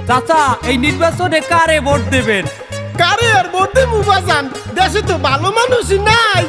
চাচা এই নির্বাচনে কারে ভোট দেবেন? কারে আর ভোট দেবো বাজান, দেশে তো ভালো মানুষই নাই।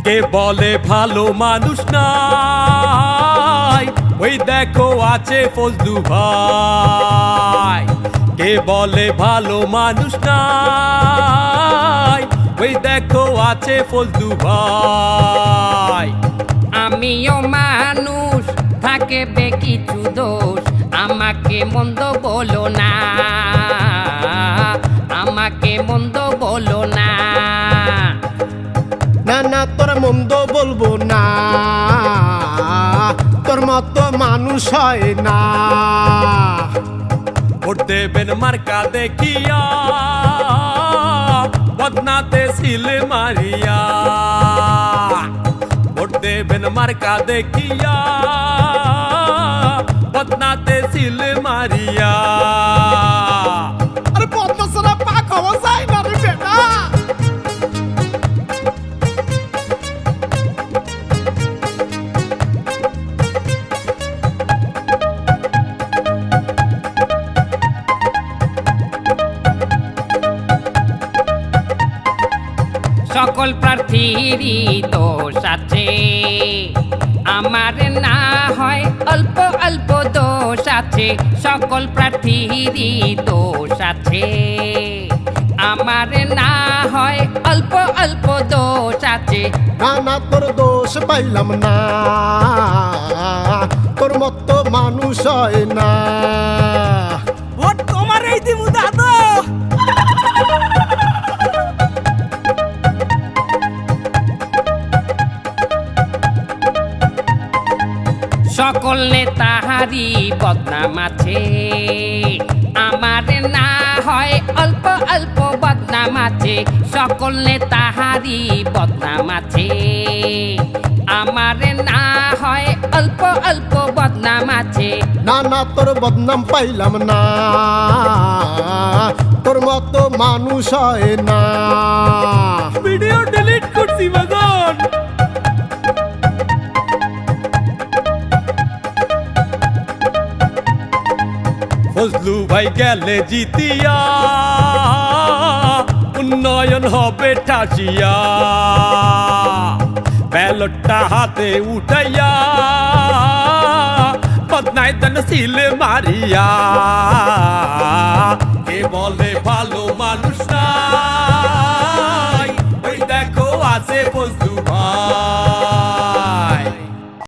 কে বলে ভালো মানুষ নাই, ওই দেখো আছে ফজলু ভাই। কে বলে ভালো মানুষ নাই, ওই দেখো আছে ফজলু ভাই। আমিও মানুষ, থাকে বে কিছু দোষ, আমাকে মন্দ বলো না, আমাকে মন্দ বলো না। না না তোর মন্দ বলবো না, তোর মতো মানুষ হয় না। ভোট দেবেন মার্কা দেখিয়া, বদনাতে সিল মারিয়া। ভোট দেবেন মার্কা দেখিয়া, বদনাতে সিল মারিয়া। আরে পদ্মা ছাড়া পাক হওয়া যায় না রে বেটা। সকল প্রার্থীরই দোষ আছে, আমার না হয় অল্প অল্প দোষ আছে। সকল প্রার্থীরই দোষ আছে, আমার না হয় অল্প অল্প দোষ আছে। না না তোর দোষ পাইলাম না, তোর মতো মানুষ হয় না। ভোট তোমার এই দিমু দাদু। সকল নেতাহারি বদনাম আছে, আমার না হয় অল্প অল্প বদনাম আছে। সকল নেতাহারি বদনাম আছে, আমার না হয় অল্প অল্প বদনাম আছে। না না তোর বদনাম পাইলাম না, তোর মতো মানুষ হয় না। ভিডিও ডিলিট করছি বাজান। ফজলু ভাই গেলে জিতিয়া, উন্নয়ন হবে ঠাসিয়া। ব্যালটটা হাতে উঠাইয়া, বদনায় দেন সিল মারিয়া। কে বলে ভালো মানুষ নাই, ওই দেখো আছে ফজলু